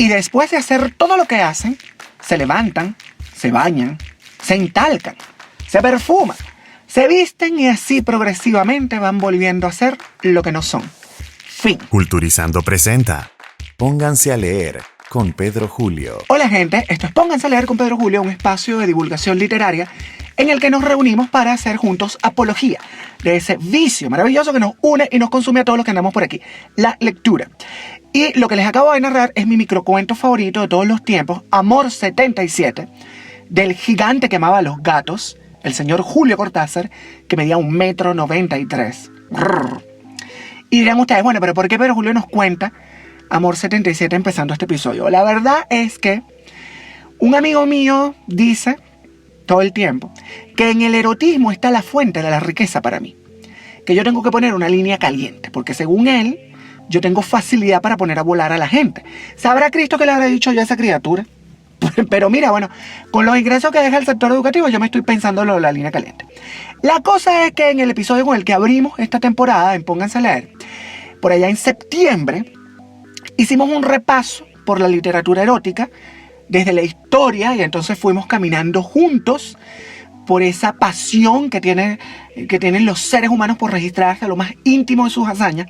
Y después de hacer todo lo que hacen, se levantan, se bañan, se entalcan, se perfuman, se visten y así progresivamente van volviendo a ser lo que no son. Fin. Culturizando presenta Pónganse a leer con Pedro Julio. Hola gente, esto es Pónganse a leer con Pedro Julio, un espacio de divulgación literaria en el que nos reunimos para hacer juntos apología de ese vicio maravilloso que nos une y nos consume a todos los que andamos por aquí, la lectura. Y lo que les acabo de narrar es mi microcuento favorito de todos los tiempos, Amor 77, del gigante que amaba a los gatos, el señor Julio Cortázar, que medía 1,93 m. Y dirán ustedes, bueno, pero ¿por qué Pedro Julio nos cuenta Amor 77 empezando este episodio? La verdad es que un amigo mío dice todo el tiempo que en el erotismo está la fuente de la riqueza para mí. Que yo tengo que poner una línea caliente, porque según él, yo tengo facilidad para poner a volar a la gente. ¿Sabrá Cristo qué le habrá dicho yo a esa criatura? Pero mira, bueno, con los ingresos que deja el sector educativo, yo me estoy pensando en lo de la línea caliente. La cosa es que en el episodio con el que abrimos esta temporada, en Pónganse a leer, por allá en septiembre, hicimos un repaso por la literatura erótica desde la historia y entonces fuimos caminando juntos por esa pasión que tienen los seres humanos por registrarse a lo más íntimo de sus hazañas.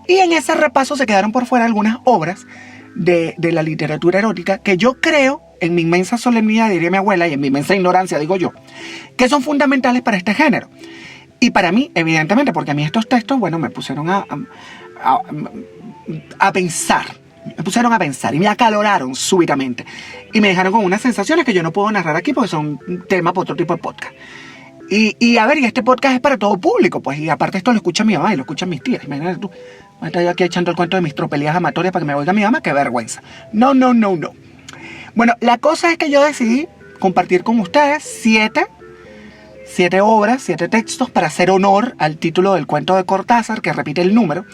Y en ese repaso se quedaron por fuera algunas obras de la literatura erótica que yo creo, en mi inmensa solemnidad, diría mi abuela, y en mi inmensa ignorancia, digo yo, que son fundamentales para este género. Y para mí, evidentemente, porque a mí estos textos, bueno, me pusieron a pensar. Me pusieron a pensar y me acaloraron súbitamente. Y me dejaron con unas sensaciones que yo no puedo narrar aquí porque son un tema para otro tipo de podcast. Y a ver, y este podcast es para todo público, pues. Y aparte esto lo escucha mi mamá y lo escuchan mis tías. Imagínate tú, me estoy aquí echando el cuento de mis tropelías amatorias para que me oiga mi mamá. ¡Qué vergüenza! No. Bueno, la cosa es que yo decidí compartir con ustedes siete obras, 7 textos para hacer honor al título del cuento de Cortázar, que repite el número.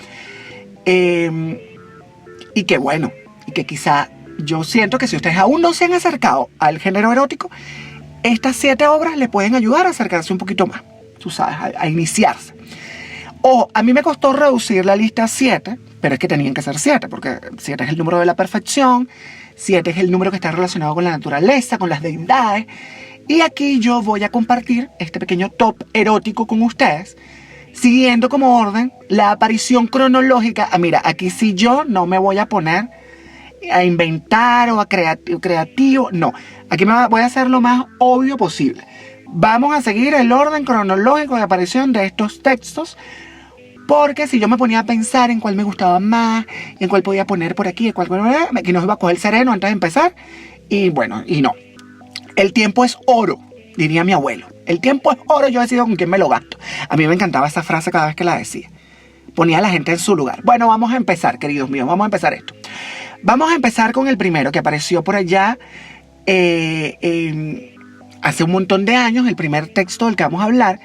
Y que bueno, y que quizá yo siento que si ustedes aún no se han acercado al género erótico, estas 7 obras les pueden ayudar a acercarse un poquito más, tú sabes, a iniciarse. O a mí me costó reducir la lista a 7, pero es que tenían que ser 7, porque 7 es el número de la perfección, 7 es el número que está relacionado con la naturaleza, con las deidades. Y aquí yo voy a compartir este pequeño top erótico con ustedes, siguiendo como orden la aparición cronológica. Mira, aquí sí yo no me voy a poner a inventar o a creativo. No, aquí voy a hacer lo más obvio posible. Vamos a seguir el orden cronológico de aparición de estos textos, porque si yo me ponía a pensar en cuál me gustaba más, en cuál podía poner por aquí, aquí nos iba a coger el sereno antes de empezar. Y bueno, y no. El tiempo es oro, diría mi abuelo. El tiempo es oro, yo decido con quién me lo gasto. A mí me encantaba esa frase cada vez que la decía. Ponía a la gente en su lugar. Bueno, vamos a empezar, queridos míos, vamos a empezar esto. Vamos a empezar con el primero que apareció por allá hace un montón de años. El primer texto del que vamos a hablar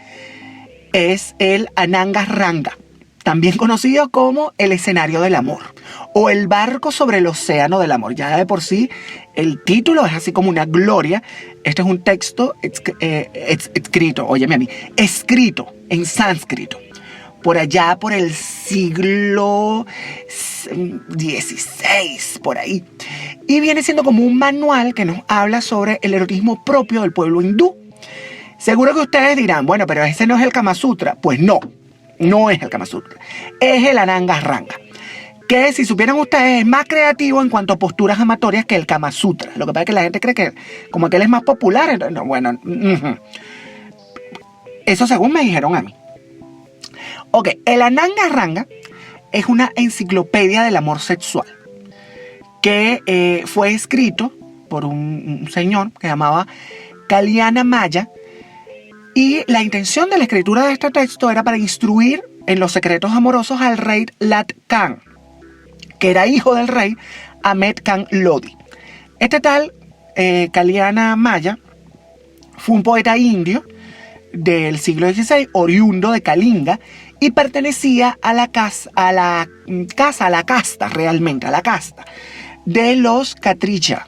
es el Ananga Ranga, también conocido como El escenario del amor o El barco sobre el océano del amor. Ya de por sí el título es así como una gloria. Este es un texto escrito, óyeme a mí, escrito en sánscrito por allá por el siglo XVI, por ahí. Y viene siendo como un manual que nos habla sobre el erotismo propio del pueblo hindú. Seguro que ustedes dirán, bueno, pero ese no es el Kama Sutra. Pues no es el Kama Sutra. Es el Ananga Ranga, que si supieran ustedes es más creativo en cuanto a posturas amatorias que el Kama Sutra. Lo que pasa es que la gente cree que como aquel es más popular, entonces, no, bueno, eso según me dijeron a mí. Ok, el Ananga Ranga es una enciclopedia del amor sexual que fue escrito por un señor que se llamaba Kalyana Maya, y la intención de la escritura de este texto era para instruir en los secretos amorosos al rey Lat Khan, que era hijo del rey Ahmed Khan Lodi. Este tal Kalyana Maya fue un poeta indio del siglo XVI, oriundo de Kalinga, y pertenecía a la casta de los Kshatriya.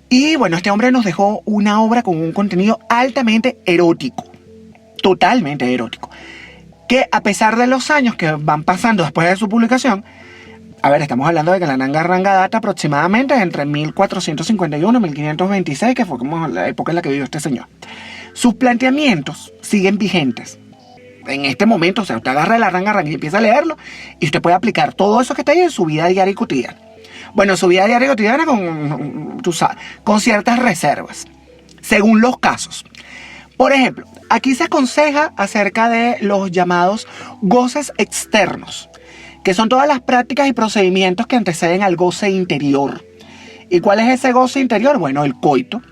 Y bueno, este hombre nos dejó una obra con un contenido altamente erótico, totalmente erótico, que a pesar de los años que van pasando después de su publicación, A ver, estamos hablando de que la Nanga Ranga data aproximadamente entre 1451 y 1526, que fue como la época en la que vivió este señor. Sus planteamientos siguen vigentes. En este momento, o sea, usted agarra la Nanga Ranga y empieza a leerlo, y usted puede aplicar todo eso que está ahí en su vida diaria y cotidiana. Bueno, su vida diaria y cotidiana con ciertas reservas, según los casos. Por ejemplo, aquí se aconseja acerca de los llamados goces externos, que son todas las prácticas y procedimientos que anteceden al goce interior. ¿Y cuál es ese goce interior? Bueno, el coito.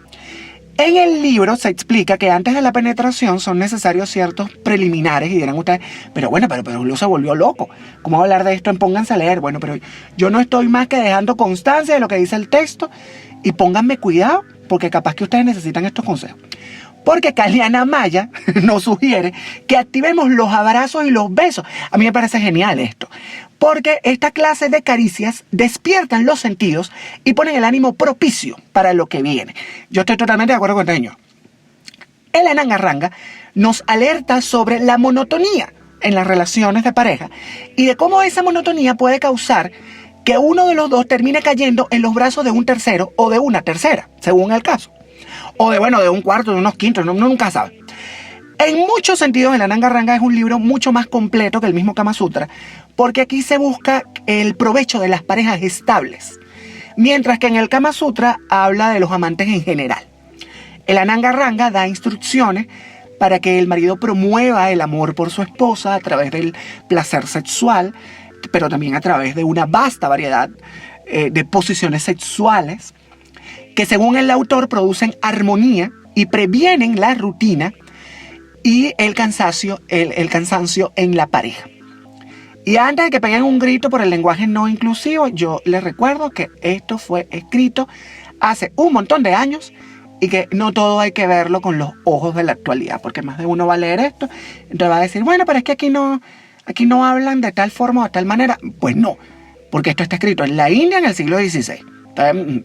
En el libro se explica que antes de la penetración son necesarios ciertos preliminares, y dirán ustedes, pero Julio se volvió loco. ¿Cómo va a hablar de esto en Pónganse a leer? Bueno, pero yo no estoy más que dejando constancia de lo que dice el texto, y pónganme cuidado, porque capaz que ustedes necesitan estos consejos. Porque Kaliana Maya nos sugiere que activemos los abrazos y los besos. A mí me parece genial esto, porque esta clase de caricias despiertan los sentidos y ponen el ánimo propicio para lo que viene. Yo estoy totalmente de acuerdo con este señor. El Nanga Ranga nos alerta sobre la monotonía en las relaciones de pareja y de cómo esa monotonía puede causar que uno de los dos termine cayendo en los brazos de un tercero o de una tercera, según el caso. O de un cuarto, de unos quintos, uno nunca sabe. En muchos sentidos, el Nanga Ranga es un libro mucho más completo que el mismo Kama Sutra, porque aquí se busca el provecho de las parejas estables, mientras que en el Kama Sutra habla de los amantes en general. El Nanga Ranga da instrucciones para que el marido promueva el amor por su esposa a través del placer sexual, pero también a través de una vasta variedad de posiciones sexuales, que según el autor producen armonía y previenen la rutina y el cansancio en la pareja. Y antes de que peguen un grito por el lenguaje no inclusivo, yo les recuerdo que esto fue escrito hace un montón de años y que no todo hay que verlo con los ojos de la actualidad, porque más de uno va a leer esto, entonces va a decir, bueno, pero es que aquí no hablan de tal forma o de tal manera. Pues no, porque esto está escrito en la India en el siglo XVI. Entonces,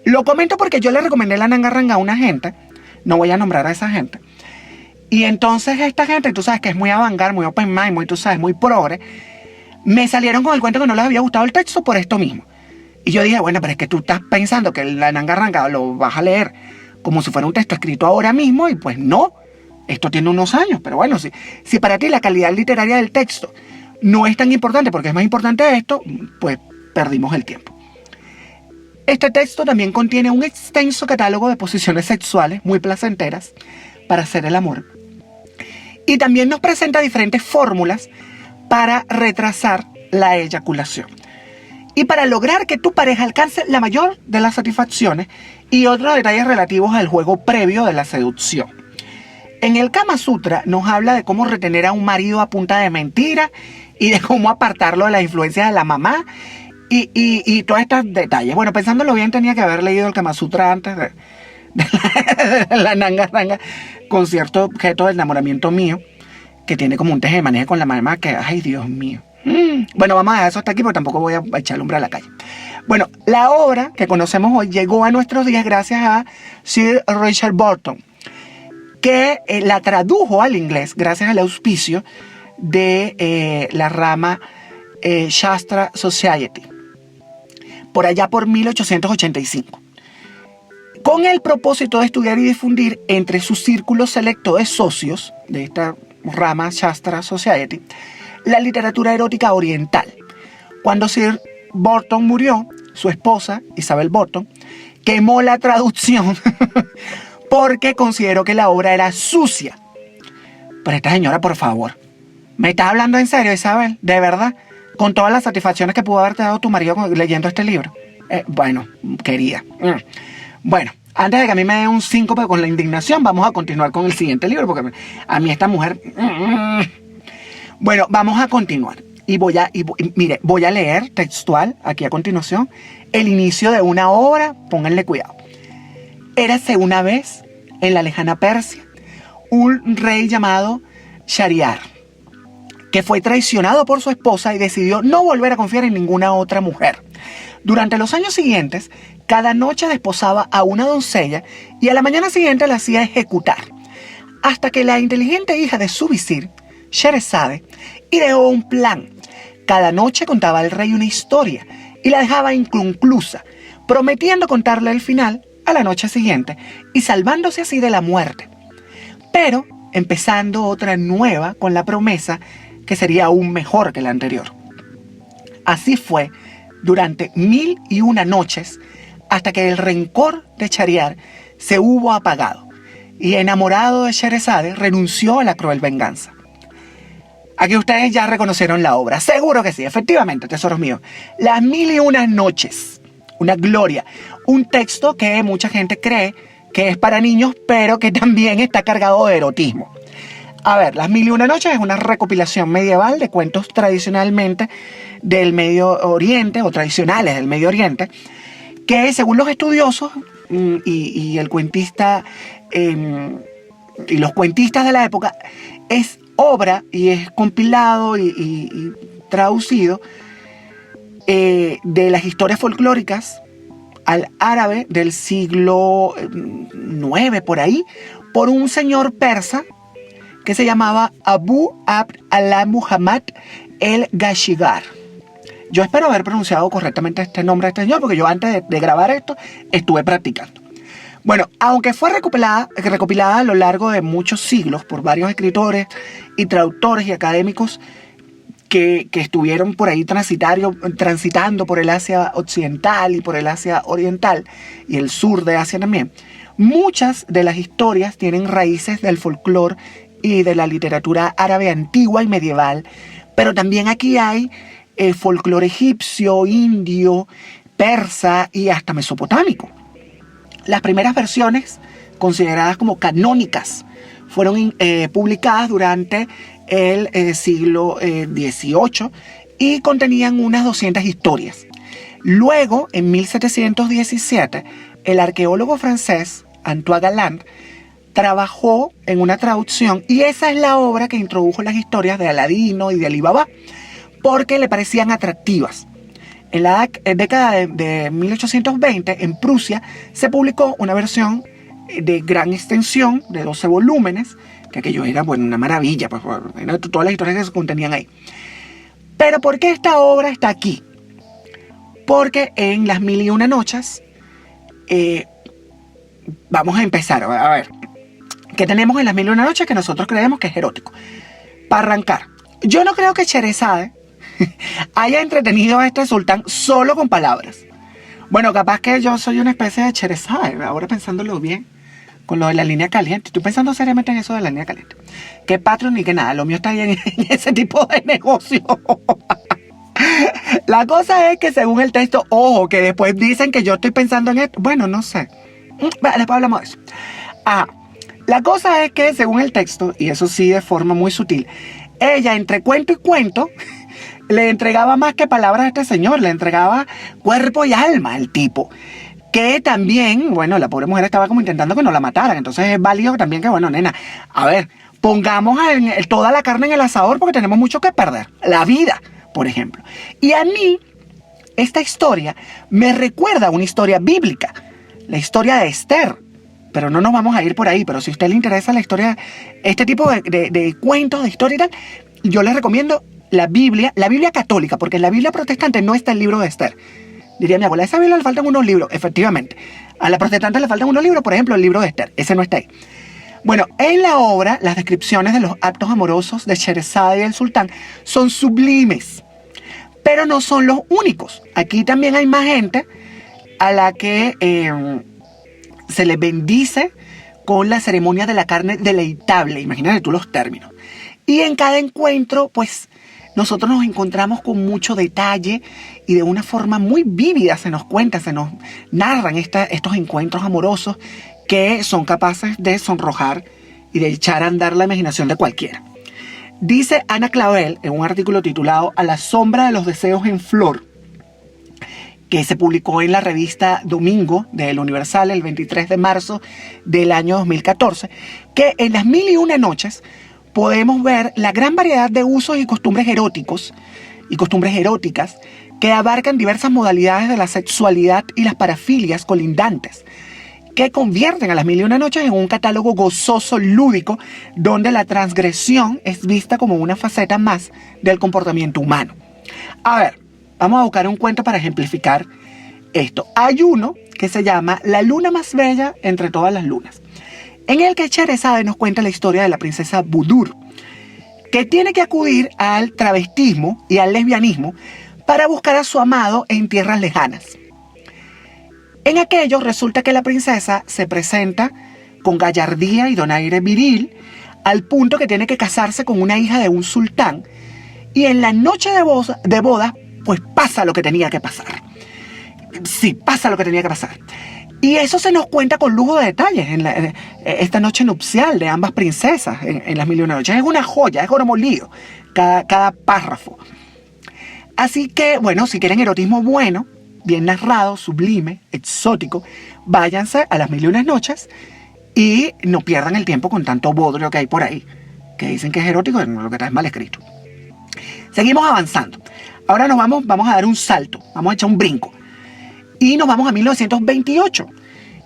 lo comento porque yo le recomendé la Nanga Ranga a una gente, no voy a nombrar a esa gente, y entonces esta gente, tú sabes que es muy avant-garde, muy open mind, muy progre, me salieron con el cuento que no les había gustado el texto por esto mismo. Y yo dije, bueno, pero es que tú estás pensando que la Nanga Ranga lo vas a leer como si fuera un texto escrito ahora mismo, y pues no, esto tiene unos años, pero bueno, si para ti la calidad literaria del texto no es tan importante, porque es más importante esto, pues perdimos el tiempo. Este texto también contiene un extenso catálogo de posiciones sexuales muy placenteras para hacer el amor. Y también nos presenta diferentes fórmulas para retrasar la eyaculación. Y para lograr que tu pareja alcance la mayor de las satisfacciones y otros detalles relativos al juego previo de la seducción. En el Kama Sutra nos habla de cómo retener a un marido a punta de mentira y de cómo apartarlo de las influencias de la mamá y todos estos detalles. Bueno, pensándolo bien, tenía que haber leído el Kama Sutra antes de la Nanga Ranga, con cierto objeto de enamoramiento mío, que tiene como un tejemaneje con la mamá que, ay, Dios mío. Bueno, vamos a dejar eso hasta aquí porque tampoco voy a echar lumbre a la calle. Bueno, la obra que conocemos hoy llegó a nuestros días gracias a Sir Richard Burton, que la tradujo al inglés gracias al auspicio de la rama Shastra Society, por allá por 1885, con el propósito de estudiar y difundir entre su círculo selecto de socios de esta rama Shastra Society la literatura erótica oriental. Cuando Sir Burton murió, su esposa, Isabel Burton, quemó la traducción porque consideró que la obra era sucia. Pero esta señora, por favor, ¿me estás hablando en serio, Isabel? ¿De verdad? Con todas las satisfacciones que pudo haberte dado tu marido leyendo este libro. Bueno, querida. Bueno, antes de que a mí me dé un síncope con la indignación, vamos a continuar con el siguiente libro, porque a mí esta mujer... Bueno, vamos a continuar. Mire, voy a leer textual, aquí a continuación, el inicio de una obra, pónganle cuidado. Érase una vez, en la lejana Persia, un rey llamado Shahryar, que fue traicionado por su esposa y decidió no volver a confiar en ninguna otra mujer. Durante los años siguientes, cada noche desposaba a una doncella y a la mañana siguiente la hacía ejecutar, hasta que la inteligente hija de su visir, Sherazade, ideó un plan. Cada noche contaba al rey una historia y la dejaba inconclusa, prometiendo contarle el final a la noche siguiente y salvándose así de la muerte. Pero empezando otra nueva con la promesa que sería aún mejor que la anterior. Así fue durante 1001 noches hasta que el rencor de Shahryar se hubo apagado y enamorado de Sherazade renunció a la cruel venganza. Aquí ustedes ya reconocieron la obra, seguro que sí, efectivamente, tesoros míos. Las 1001 noches, una gloria, un texto que mucha gente cree que es para niños, pero que también está cargado de erotismo. A ver, Las 1001 noches es una recopilación medieval de cuentos tradicionalmente del Medio Oriente o tradicionales del Medio Oriente, que según los estudiosos y el cuentista y los cuentistas de la época, es obra y es compilado y traducido de las historias folclóricas al árabe del siglo IX por ahí, por un señor persa que se llamaba Abu Abd Allah Muhammad el-Gashigar. Yo espero haber pronunciado correctamente este nombre de este señor, porque yo antes de grabar esto estuve practicando. Bueno, aunque fue recopilada a lo largo de muchos siglos por varios escritores y traductores y académicos que estuvieron por ahí transitando por el Asia Occidental y por el Asia Oriental y el sur de Asia también, muchas de las historias tienen raíces del folclore y de la literatura árabe antigua y medieval, pero también aquí hay folclore egipcio, indio, persa y hasta mesopotámico. Las primeras versiones, consideradas como canónicas, fueron publicadas durante el siglo XVIII y contenían unas 200 historias. Luego, en 1717, el arqueólogo francés Antoine Galland trabajó en una traducción y esa es la obra que introdujo las historias de Aladino y de Alí Baba porque le parecían atractivas. En la década de 1820, en Prusia, se publicó una versión de gran extensión, de 12 volúmenes, que aquello era, bueno, una maravilla, pues, todas las historias que se contenían ahí. Pero ¿por qué esta obra está aquí? Porque en Las 1001 noches, vamos a empezar, a ver, ¿qué tenemos en Las 1001 noches que nosotros creemos que es erótico? Para arrancar, yo no creo que Sherazade haya entretenido a este sultán solo con palabras. Bueno, capaz que yo soy una especie de Sherazade, ahora pensándolo bien, con lo de la línea caliente. Estoy pensando seriamente en eso de la línea caliente. Que Patreon ni que nada, lo mío está ahí en ese tipo de negocio. La cosa es que según el texto, ojo, que después dicen que yo estoy pensando en esto. Bueno, no sé. Después hablamos de eso. La cosa es que según el texto, y eso sí de forma muy sutil, ella entre cuento y cuento le entregaba más que palabras a este señor, le entregaba cuerpo y alma al tipo. Que también, bueno, la pobre mujer estaba como intentando que no la mataran. Entonces es válido también que, bueno, nena, a ver, pongamos toda la carne en el asador porque tenemos mucho que perder. La vida, por ejemplo. Y a mí, esta historia me recuerda a una historia bíblica. La historia de Esther. Pero no nos vamos a ir por ahí. Pero si a usted le interesa la historia, este tipo de cuentos, de historia y tal, yo les recomiendo la Biblia católica, porque en la Biblia protestante no está el libro de Esther. Diría mi abuela, a esa Biblia le faltan unos libros. Efectivamente. A la protestante le faltan unos libros, por ejemplo, el libro de Esther. Ese no está ahí. Bueno, en la obra, las descripciones de los actos amorosos de Sherazade y el sultán son sublimes. Pero no son los únicos. Aquí también hay más gente a la que se le bendice con la ceremonia de la carne deleitable. Imagínate tú los términos. Y en cada encuentro, pues, nosotros nos encontramos con mucho detalle y de una forma muy vívida se nos cuenta, se nos narran estos encuentros amorosos que son capaces de sonrojar y de echar a andar la imaginación de cualquiera. Dice Ana Clavel en un artículo titulado A la sombra de los deseos en flor, que se publicó en la revista Domingo del Universal el 23 de marzo del año 2014, que en Las 1001 noches podemos ver la gran variedad de usos y costumbres eróticos y costumbres eróticas que abarcan diversas modalidades de la sexualidad y las parafilias colindantes, que convierten a Las 1001 noches en un catálogo gozoso, lúdico, donde la transgresión es vista como una faceta más del comportamiento humano. A ver, vamos a buscar un cuento para ejemplificar esto. Hay uno que se llama La luna más bella entre todas las lunas, en el que Scheherazade nos cuenta la historia de la princesa Budur, que tiene que acudir al travestismo y al lesbianismo para buscar a su amado en tierras lejanas. En aquello resulta que la princesa se presenta con gallardía y donaire viril, al punto que tiene que casarse con una hija de un sultán, y en la noche de boda, pues pasa lo que tenía que pasar. Sí, pasa lo que tenía que pasar. Y eso se nos cuenta con lujo de detalles en esta noche nupcial de ambas princesas en Las Mil y Una Noches. Es una joya, es oro molido, cada párrafo. Así que, bueno, si quieren erotismo bueno, bien narrado, sublime, exótico, váyanse a Las Mil y Una Noches y no pierdan el tiempo con tanto bodrio que hay por ahí, que dicen que es erótico, lo que está es mal escrito. Seguimos avanzando. Ahora vamos a dar un salto, vamos a echar un brinco. Y nos vamos a 1928.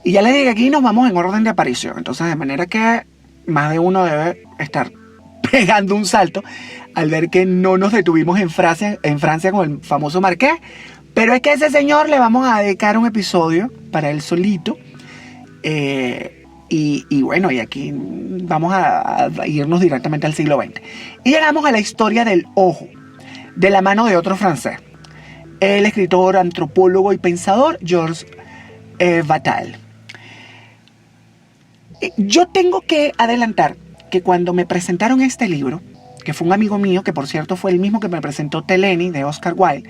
Y ya les dije que aquí nos vamos en orden de aparición. Entonces, de manera que más de uno debe estar pegando un salto al ver que no nos detuvimos en Francia con el famoso Marqués. Pero es que a ese señor le vamos a dedicar un episodio para él solito. Y bueno, y aquí vamos a irnos directamente al siglo XX. Y llegamos a la historia del ojo, de la mano de otro francés, el escritor, antropólogo y pensador Georges Bataille. Yo tengo que adelantar que cuando me presentaron este libro, que fue un amigo mío, que por cierto fue el mismo que me presentó Teleni de Oscar Wilde,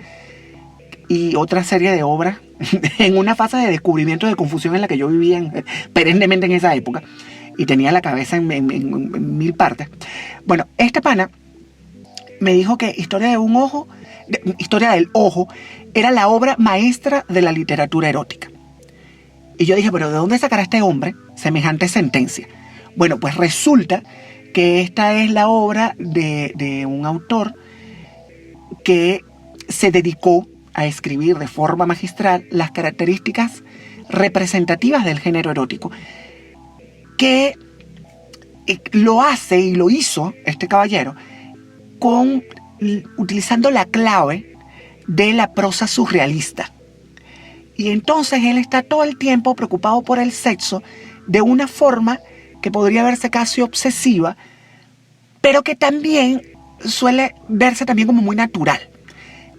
y otra serie de obras, en una fase de descubrimiento, de confusión en la que yo vivía perennemente en esa época, y tenía la cabeza en mil partes. Bueno, este pana me dijo que Historia del Ojo era la obra maestra de la literatura erótica. Y yo dije, pero ¿de dónde sacará este hombre semejante sentencia? Bueno, pues resulta que esta es la obra de un autor que se dedicó a escribir de forma magistral las características representativas del género erótico, que lo hace y lo hizo este caballero utilizando la clave de la prosa surrealista. Y entonces él está todo el tiempo preocupado por el sexo de una forma que podría verse casi obsesiva, pero que también suele verse también como muy natural.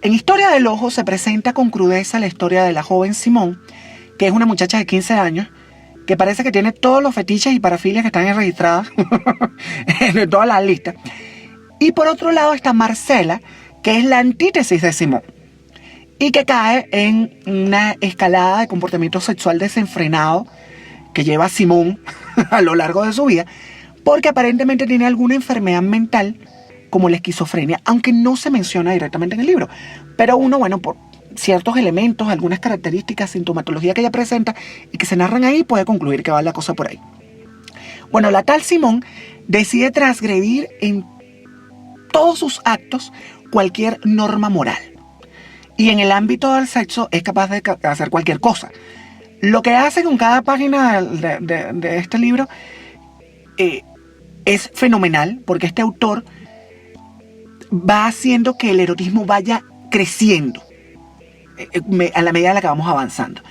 En Historia del Ojo se presenta con crudeza la historia de la joven Simone, que es una muchacha de 15 años, que parece que tiene todos los fetiches y parafilias que están registradas en todas las listas. Y por otro lado está Marcela, que es la antítesis de Simone, y que cae en una escalada de comportamiento sexual desenfrenado que lleva a Simone a lo largo de su vida, porque aparentemente tiene alguna enfermedad mental como la esquizofrenia, aunque no se menciona directamente en el libro. Pero uno, bueno, por ciertos elementos, algunas características, sintomatología que ella presenta y que se narran ahí, puede concluir que va la cosa por ahí. Bueno, la tal Simone decide transgredir en todos sus actos cualquier norma moral. Y en el ámbito del sexo es capaz de hacer cualquier cosa. Lo que hace con cada página de este libro es fenomenal, porque este autor va haciendo que el erotismo vaya creciendo a la medida en la que vamos avanzando.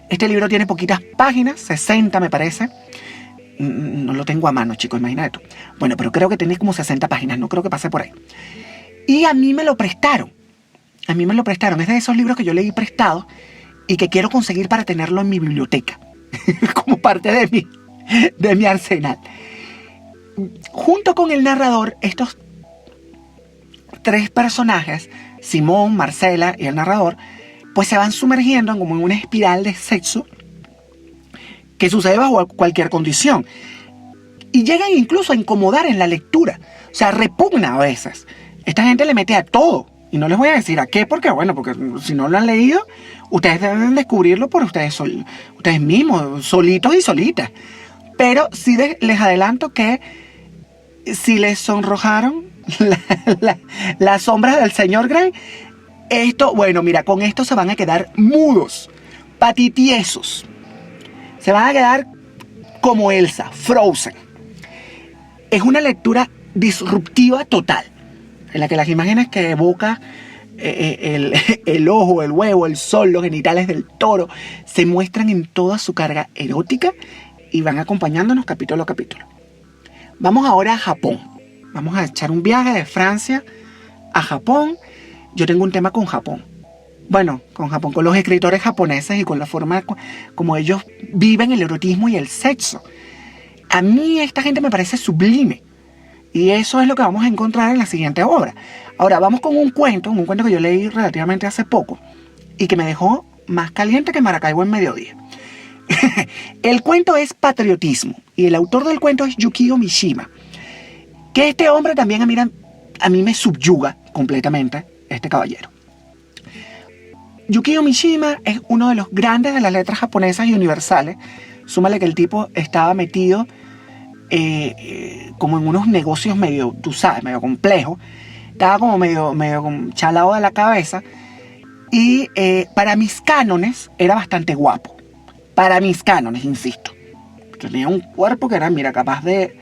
Este libro tiene poquitas páginas, 60 me parece. No lo tengo a mano, chicos, imagínate tú. Bueno, pero creo que tiene como 60 páginas, no creo que pase por ahí. Y a mí me lo prestaron. Es de esos libros que yo leí prestados y que quiero conseguir para tenerlo en mi biblioteca, como parte de mi arsenal. Junto con el narrador, estos tres personajes, Simone, Marcela y el narrador, pues se van sumergiendo como en una espiral de sexo que sucede bajo cualquier condición. Y llegan incluso a incomodar en la lectura. O sea, repugna a veces. Esta gente le mete a todo. Y no les voy a decir a qué, porque si no lo han leído, ustedes deben descubrirlo por ustedes mismos, solitos y solitas. Pero sí les adelanto que si les sonrojaron las sombras del señor Grey, con esto se van a quedar mudos, patitiesos. Se van a quedar como Elsa, Frozen. Es una lectura disruptiva total, en la que las imágenes que evoca el ojo, el huevo, el sol, los genitales del toro, se muestran en toda su carga erótica y van acompañándonos capítulo a capítulo. Vamos ahora a Japón. Vamos a echar un viaje de Francia a Japón. Yo tengo un tema con Japón. Bueno, con Japón, con los escritores japoneses y con la forma como ellos viven el erotismo y el sexo. A mí esta gente me parece sublime. Y eso es lo que vamos a encontrar en la siguiente obra. Ahora, vamos con un cuento que yo leí relativamente hace poco y que me dejó más caliente que Maracaibo en mediodía. El cuento es Patriotismo y el autor del cuento es Yukio Mishima. Que este hombre también a mí me subyuga completamente, este caballero. Yukio Mishima es uno de los grandes de las letras japonesas y universales. Súmale que el tipo estaba metido como en unos negocios medio, tú sabes, medio complejos. Estaba como medio chalado de la cabeza. Y para mis cánones era bastante guapo. Para mis cánones, insisto. Tenía un cuerpo que era, mira, capaz de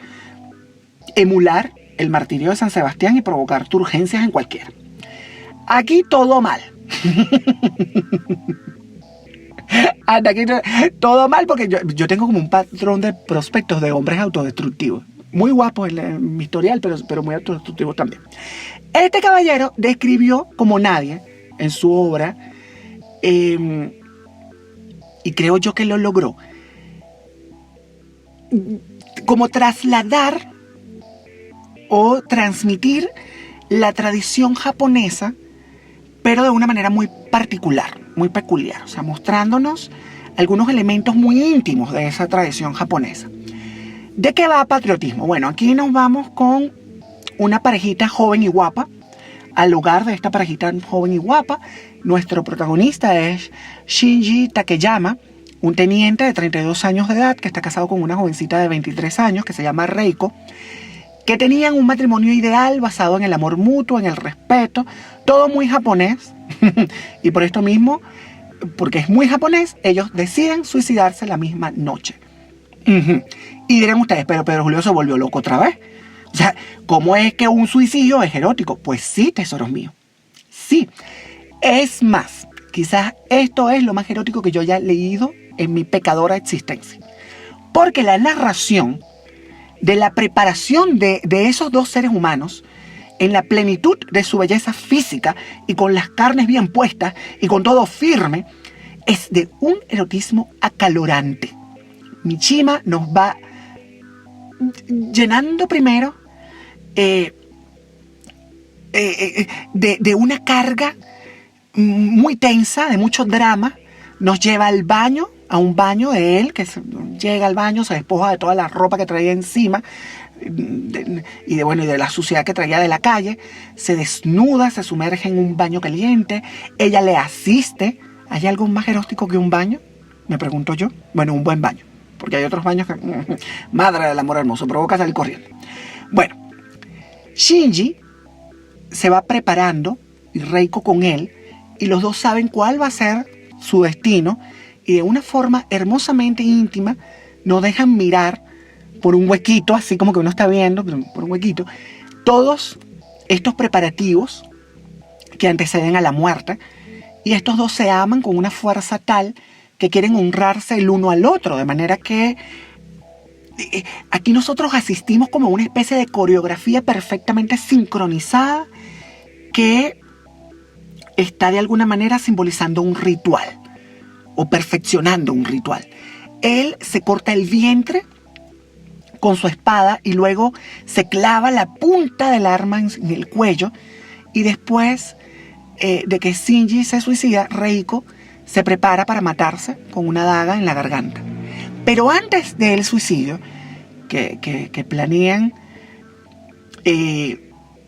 emular el martirio de San Sebastián y provocar turgencias en cualquiera. Aquí todo mal. Hasta aquí todo mal porque yo tengo como un patrón de prospectos de hombres autodestructivos. Muy guapos en mi historial, pero muy autodestructivos también. Este caballero describió como nadie en su obra, y creo yo que lo logró, como trasladar o transmitir la tradición japonesa, pero de una manera muy particular, muy peculiar, o sea, mostrándonos algunos elementos muy íntimos de esa tradición japonesa. ¿De qué va Patriotismo? Bueno, aquí nos vamos con una parejita joven y guapa. Al hogar de esta parejita joven y guapa, nuestro protagonista es Shinji Takeyama, un teniente de 32 años de edad que está casado con una jovencita de 23 años que se llama Reiko, que tenían un matrimonio ideal basado en el amor mutuo, en el respeto, todo muy japonés. Y por esto mismo, porque es muy japonés, ellos deciden suicidarse la misma noche. Y dirán ustedes, pero Pedro Julio se volvió loco otra vez. O sea, ¿cómo es que un suicidio es erótico? Pues sí, tesoros míos. Sí. Es más, quizás esto es lo más erótico que yo haya leído en mi pecadora existencia. Porque la narración de la preparación de esos dos seres humanos en la plenitud de su belleza física y con las carnes bien puestas y con todo firme, es de un erotismo acalorante. Mishima nos va llenando primero de una carga muy tensa, de mucho drama. Nos lleva al baño, a un baño de él, que llega al baño, se despoja de toda la ropa que traía encima y de la suciedad que traía de la calle, se desnuda, se sumerge en un baño caliente, ella le asiste. ¿Hay algo más erótico que un baño? Me pregunto yo. Bueno, un buen baño, porque hay otros baños que, madre del amor hermoso, provoca salir corriendo. Bueno, Shinji se va preparando y Reiko con él, y los dos saben cuál va a ser su destino, y de una forma hermosamente íntima nos dejan mirar por un huequito, así como que uno está viendo, por un huequito, todos estos preparativos que anteceden a la muerte, y estos dos se aman con una fuerza tal que quieren honrarse el uno al otro, de manera que aquí nosotros asistimos como a una especie de coreografía perfectamente sincronizada que está de alguna manera simbolizando un ritual o perfeccionando un ritual. Él se corta el vientre con su espada y luego se clava la punta del arma en el cuello, y después de que Shinji se suicida, Reiko se prepara para matarse con una daga en la garganta. Pero antes del suicidio que planean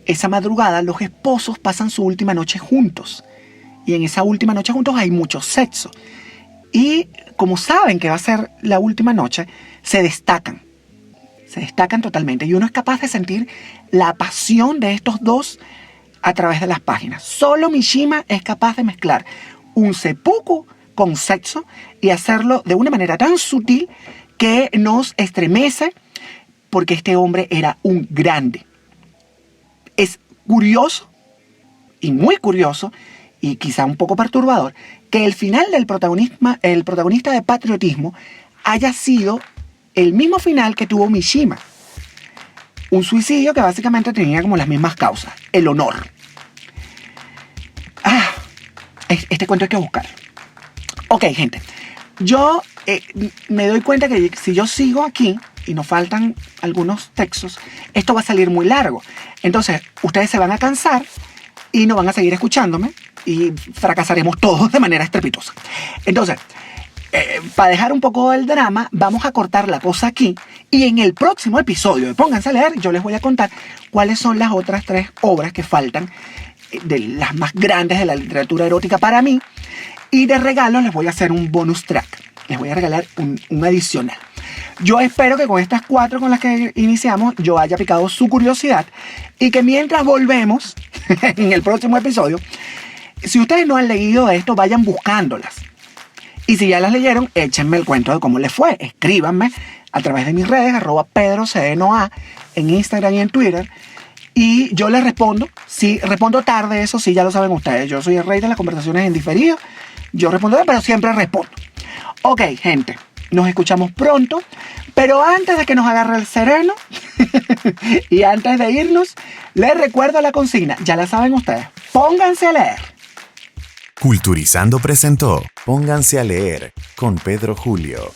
esa madrugada, los esposos pasan su última noche juntos. Y en esa última noche juntos hay mucho sexo. Y como saben que va a ser la última noche, se destacan totalmente. Y uno es capaz de sentir la pasión de estos dos a través de las páginas. Solo Mishima es capaz de mezclar un seppuku con sexo y hacerlo de una manera tan sutil que nos estremece, porque este hombre era un grande. Es curioso y muy curioso, y quizá un poco perturbador, que el final del protagonista de Patriotismo haya sido el mismo final que tuvo Mishima. Un suicidio que básicamente tenía como las mismas causas, el honor. Este cuento hay que buscar. Ok, gente, yo me doy cuenta que si yo sigo aquí y nos faltan algunos textos, esto va a salir muy largo. Entonces, ustedes se van a cansar y no van a seguir escuchándome y fracasaremos todos de manera estrepitosa. Entonces, para dejar un poco el drama, vamos a cortar la cosa aquí y en el próximo episodio de Pónganse a Leer yo les voy a contar cuáles son las otras 3 obras que faltan, de las más grandes de la literatura erótica para mí, y de regalo les voy a hacer un bonus track, les voy a regalar un adicional. Yo espero que con estas 4 con las que iniciamos yo haya picado su curiosidad y que mientras volvemos en el próximo episodio, si ustedes no han leído esto, vayan buscándolas. Y si ya las leyeron, échenme el cuento de cómo les fue. Escríbanme a través de mis redes, @PedroCNOA, en Instagram y en Twitter. Y yo les respondo. Si respondo tarde, eso sí, ya lo saben ustedes. Yo soy el rey de las conversaciones en diferido. Yo respondo, pero siempre respondo. Ok, gente, nos escuchamos pronto. Pero antes de que nos agarre el sereno y antes de irnos, les recuerdo la consigna. Ya la saben ustedes. Pónganse a leer. Culturizando presentó Pónganse a Leer con Pedro Julio.